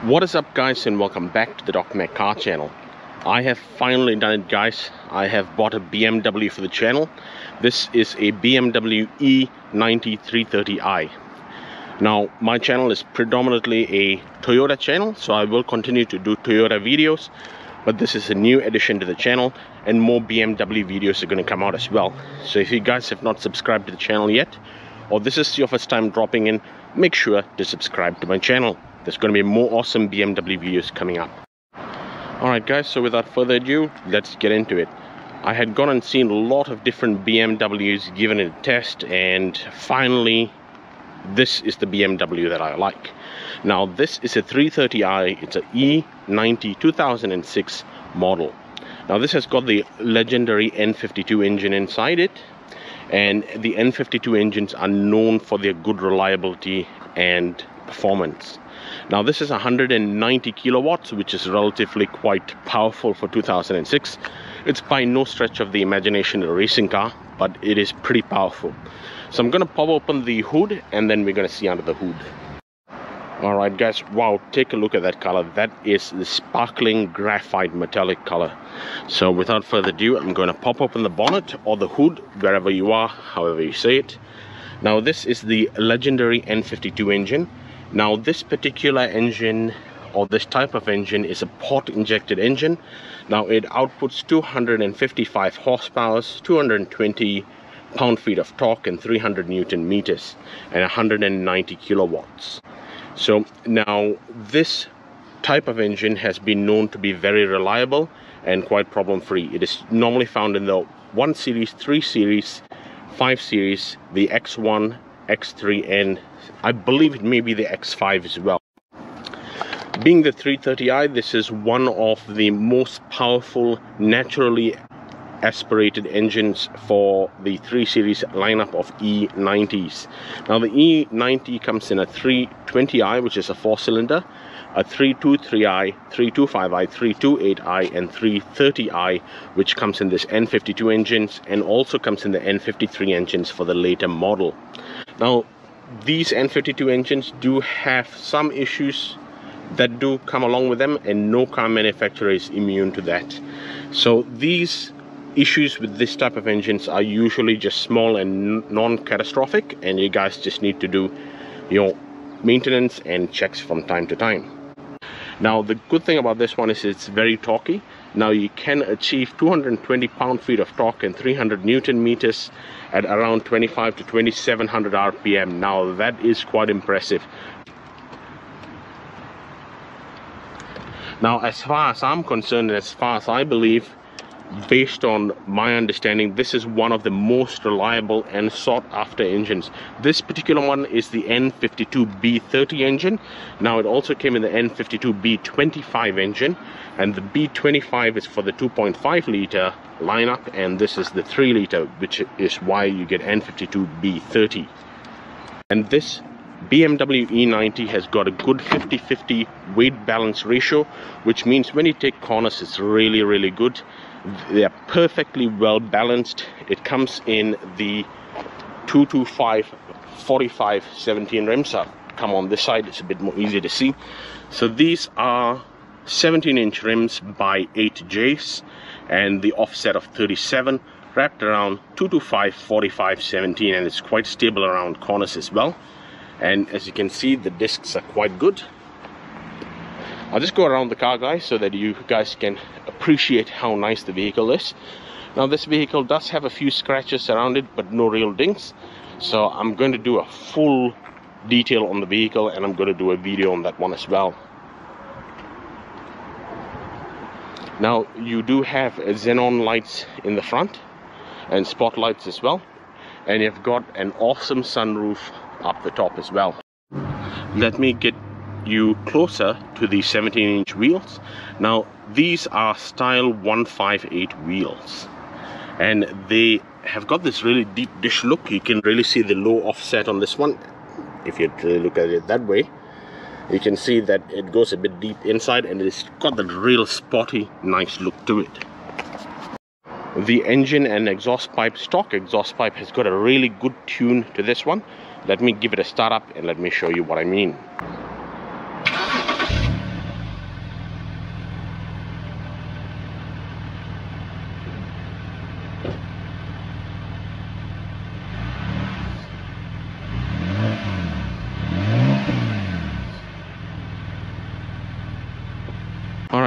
What is up, guys, and welcome back to the DocMack car channel. I have finally done it, guys. I have bought a BMW for the channel. This is a BMW E90 330i. Now, my channel is predominantly a Toyota channel, so I will continue to do Toyota videos, but this is a new addition to the channel and more BMW videos are going to come out as well. So if you guys have not subscribed to the channel yet, or this is your first time dropping in, make sure to subscribe to my channel. There's going to be more awesome BMW videos coming up. Alright guys, so without further ado, let's get into it. I had gone and seen a lot of different BMWs, given it a test, and finally this is the BMW that I like. Now this is a 330i, it's a E90 2006 model. Now this has got the legendary N52 engine inside it, and the N52 engines are known for their good reliability and performance. Now this is 190 kilowatts, which is relatively quite powerful for 2006. It's by no stretch of the imagination a racing car, but it is pretty powerful. So I'm going to pop open the hood and then we're going to see under the hood. Alright guys, wow, take a look at that color. That is the sparkling graphite metallic color. So without further ado, I'm going to pop open the bonnet or the hood, wherever you are, however you say it. Now this is the legendary N52 engine. Now this particular engine, or this type of engine, is a port injected engine. Now it outputs 255 horsepower, 220 pound-feet of torque and 300 Newton meters and 190 kilowatts. So now this type of engine has been known to be very reliable and quite problem-free. It is normally found in the 1 Series, 3 Series, 5 Series, the X1, X3, and I believe it may be the X5 as well. Being the 330i, this is one of the most powerful naturally aspirated engines for the 3 Series lineup of E90s. Now the E90 comes in a 320i, which is a 4-cylinder, a 323i, 325i, 328i, and 330i, which comes in this N52 engines, and also comes in the N53 engines for the later model. Now these N52 engines do have some issues that do come along with them, and no car manufacturer is immune to that. So these issues with this type of engines are usually just small and non-catastrophic, and you guys just need to do your maintenance and checks from time to time. Now the good thing about this one is it's very torquey. Now you can achieve 220 pound-feet of torque and 300 Newton meters at around 25 to 2700 RPM. Now that is quite impressive. Now as far as I'm concerned, and as far as I believe, based on my understanding, this is one of the most reliable and sought after engines. This particular one is the N52 B30 engine. Now it also came in the N52 B25 engine, and the B25 is for the 2.5 liter lineup, and this is the 3 liter, which is why you get N52 B30. And this BMW E90 has got a good 50-50 weight balance ratio, which means when you take corners, it's really good. They are perfectly well balanced. It comes in the 225 45 17 rims. I'll come on this side, it's a bit more easy to see. So these are 17-inch rims by 8Js, and the offset of 37, wrapped around 225 45 17, and it's quite stable around corners as well. And as you can see, the discs are quite good. I'll just go around the car, guys, so that you guys can appreciate how nice the vehicle is. Now this vehicle does have a few scratches around it, but no real dings. So I'm going to do a full detail on the vehicle, and I'm going to do a video on that one as well. Now you do have xenon lights in the front and spotlights as well, and you've got an awesome sunroof up the top as well. Let me get you closer to the 17-inch wheels. Now these are style 158 wheels, and they have got this really deep dish look. You can really see the low offset on this one. If you really look at it that way, you can see that it goes a bit deep inside, and it's got that real spotty nice look to it. The engine and exhaust pipe, stock exhaust pipe, has got a really good tune to this one. Let me give it a start up and let me show you what I mean.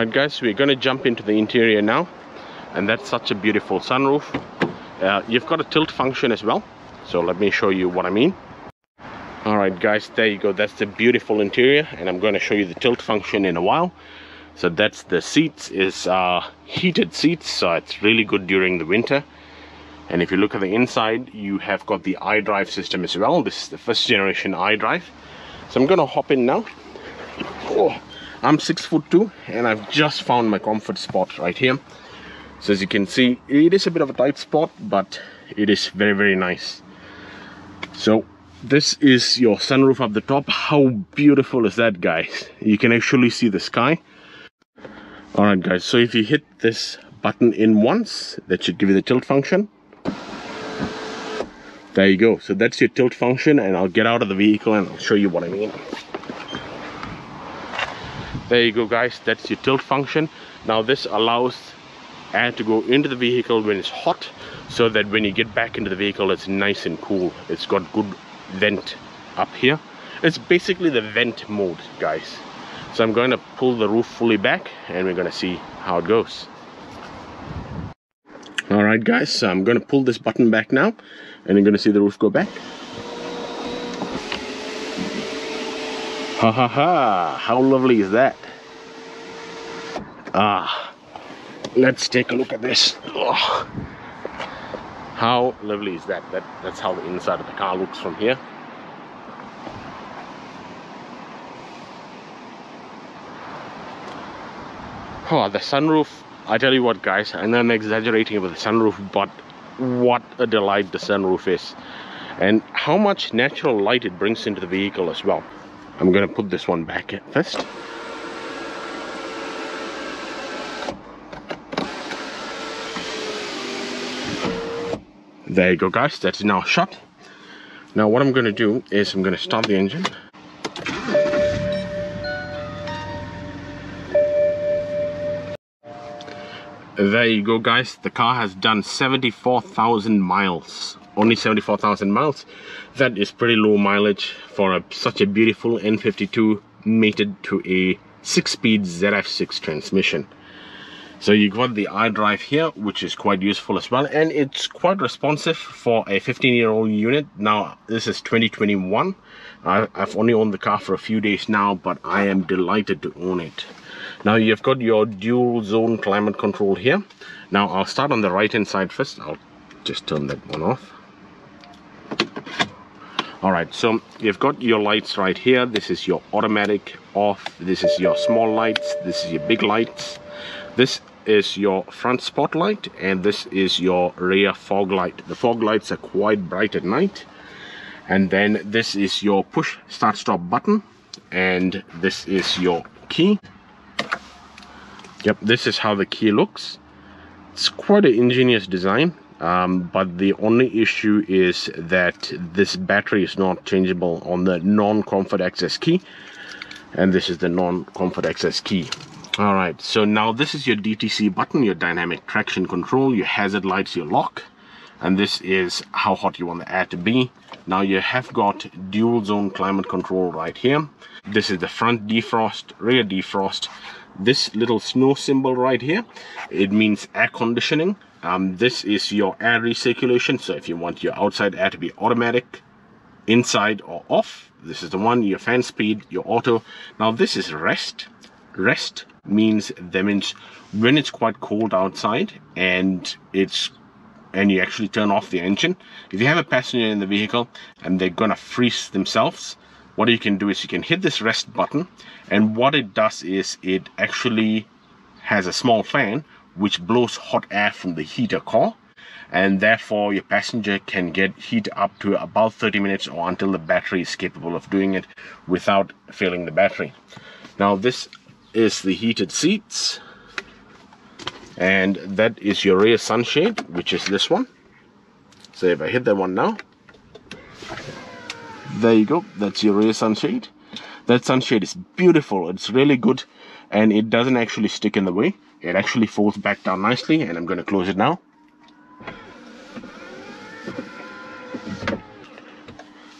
Alright guys, we're gonna jump into the interior now, and that's such a beautiful sunroof. You've got a tilt function as well, so let me show you what I mean. Alright guys, there you go, that's the beautiful interior, and I'm going to show you the tilt function in a while. So that's the seats, is heated seats, so it's really good during the winter. And if you look at the inside, you have got the iDrive system as well. This is the first generation iDrive. So I'm going to hop in now. Oh, I'm 6'2", and I've just found my comfort spot right here. So as you can see, it is a bit of a tight spot, but it is very, very nice. So this is your sunroof up the top. How beautiful is that, guys? You can actually see the sky. Alright guys, so if you hit this button in once, that should give you the tilt function. There you go, so that's your tilt function, and I'll get out of the vehicle and I'll show you what I mean. There you go guys, that's your tilt function. Now this allows air to go into the vehicle when it's hot, so that when you get back into the vehicle it's nice and cool. It's got good vent up here. It's basically the vent mode, guys. So I'm going to pull the roof fully back and we're going to see how it goes. Alright guys, so I'm going to pull this button back now, and you're going to see the roof go back. Ha ha ha, how lovely is that? Let's take a look at this. Oh, how lovely is that? That's how the inside of the car looks from here. Oh, the sunroof, I tell you what guys, I know I'm exaggerating about the sunroof, but what a delight the sunroof is. And how much natural light it brings into the vehicle as well. I'm going to put this one back first. There you go guys, that's now shut. Now what I'm going to do is I'm going to start the engine. There you go guys, the car has done 74,000 miles. Only 74,000 miles. That is pretty low mileage for such a beautiful N52 mated to a 6-speed ZF6 transmission. So you got the iDrive here, which is quite useful as well, and it's quite responsive for a 15-year-old unit. Now this is 2021. I've only owned the car for a few days now, but I am delighted to own it. Now you've got your dual zone climate control here. Now I'll start on the right hand side first. I'll just turn that one off. Alright, so you've got your lights right here. This is your automatic off. This is your small lights. This is your big lights. This is your front spotlight, and this is your rear fog light. The fog lights are quite bright at night. And then this is your push start stop button, and this is your key. Yep, this is how the key looks. It's quite an ingenious design, but the only issue is that this battery is not changeable on the non-comfort access key, and this is the non-comfort access key. Alright, so now this is your DTC button, your dynamic traction control, your hazard lights, your lock, and this is how hot you want the air to be. Now you have got dual zone climate control right here. This is the front defrost, rear defrost. This little snow symbol right here, it means air conditioning. This is your air recirculation, so if you want your outside air to be automatic, inside or off, this is the one. Your fan speed, your auto. Now this is rest. Rest means when it's quite cold outside and you actually turn off the engine. If you have a passenger in the vehicle and they're gonna freeze themselves, what you can do is you can hit this rest button, and what it does is it actually has a small fan which blows hot air from the heater core, and therefore your passenger can get heat up to about 30 minutes or until the battery is capable of doing it without failing the battery. Now this is the heated seats, and that is your rear sunshade, which is this one. So if I hit that one now, there you go, that's your rear sunshade. That sunshade is beautiful, it's really good, and it doesn't actually stick in the way. It actually folds back down nicely, and I'm going to close it now.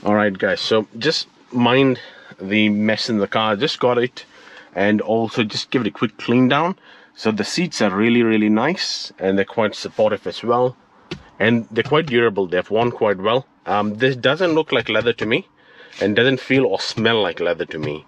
Alright guys, so just mind the mess in the car. I just got it and also just give it a quick clean down. So the seats are really nice, and they're quite supportive as well, and they're quite durable. They've worn quite well. This doesn't look like leather to me, and doesn't feel or smell like leather to me.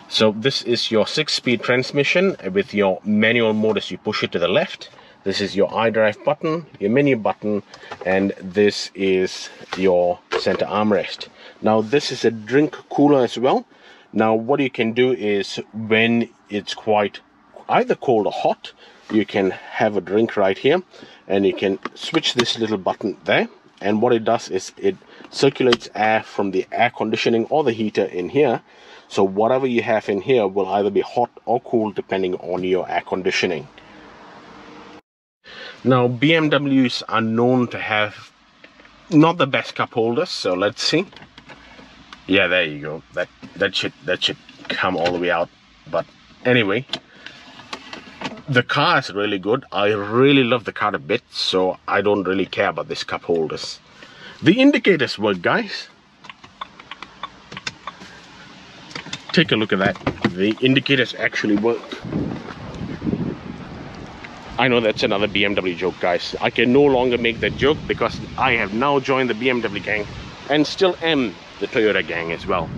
So this is your 6-speed transmission with your manual mode as you push it to the left. This is your iDrive button, your menu button, and this is your center armrest. Now this is a drink cooler as well. Now what you can do is, when it's quite either cold or hot, you can have a drink right here, and you can switch this little button there, and what it does is it circulates air from the air conditioning or the heater in here. So whatever you have in here will either be hot or cool depending on your air conditioning. Now BMWs are known to have not the best cup holders, so let's see. Yeah, there you go. That should come all the way out. But anyway, the car is really good. I really love the car a bit, so I don't really care about this cup holders. The indicators work, guys. Take a look at that. The indicators actually work. I know that's another BMW joke, guys. I can no longer make that joke because I have now joined the BMW gang and still am the Toyota gang as well.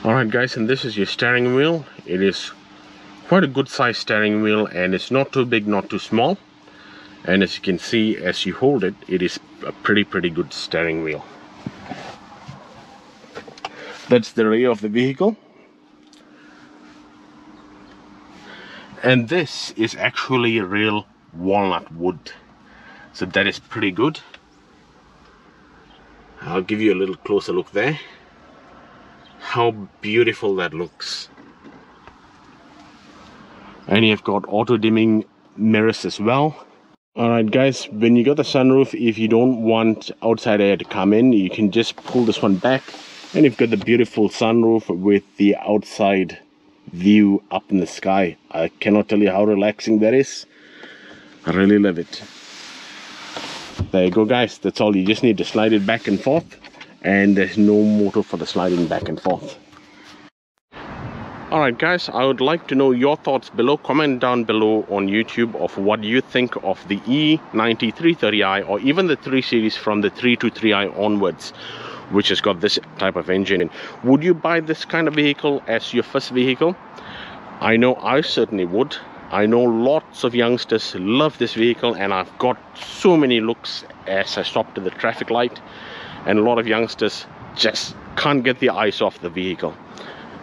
Alright guys, and this is your steering wheel. It is quite a good size steering wheel, and it's not too big, not too small. And as you can see, as you hold it, it is a pretty good steering wheel. That's the rear of the vehicle. And this is actually a real walnut wood. So that is pretty good. I'll give you a little closer look there. How beautiful that looks. And you've got auto dimming mirrors as well. Alright guys, when you got the sunroof, if you don't want outside air to come in, you can just pull this one back, and you've got the beautiful sunroof with the outside view up in the sky. I cannot tell you how relaxing that is. I really love it. There you go guys, that's all. You just need to slide it back and forth, and there's no motor for the sliding back and forth. Alright guys, I would like to know your thoughts below. Comment down below on YouTube of what you think of the E90 330i, or even the 3 Series from the 323i onwards, which has got this type of engine. Would you buy this kind of vehicle as your first vehicle? I know I certainly would. I know lots of youngsters love this vehicle, and I've got so many looks as I stopped at the traffic light, and a lot of youngsters just can't get their eyes off the vehicle.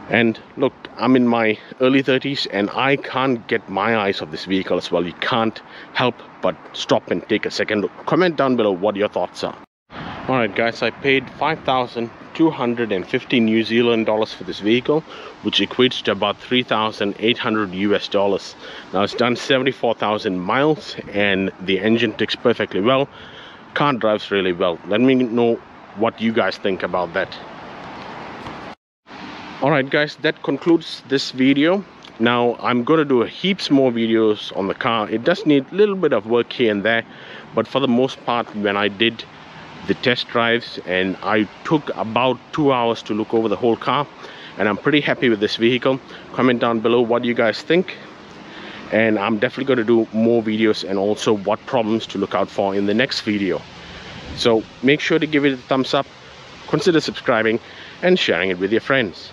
And look, I'm in my early 30s and I can't get my eyes off this vehicle as well. You can't help but stop and take a second look. Comment down below what your thoughts are. Alright guys, I paid 5,250 New Zealand dollars for this vehicle, which equates to about 3,800 US dollars. Now it's done 74,000 miles and the engine ticks perfectly well. Car drives really well. Let me know what you guys think about that. Alright guys, that concludes this video. Now I'm going to do heaps more videos on the car. It does need a little bit of work here and there, but for the most part, when I did the test drives, and I took about 2 hours to look over the whole car, and I'm pretty happy with this vehicle. Comment down below what you guys think, and I'm definitely going to do more videos, and also what problems to look out for in the next video. So make sure to give it a thumbs up, consider subscribing and sharing it with your friends.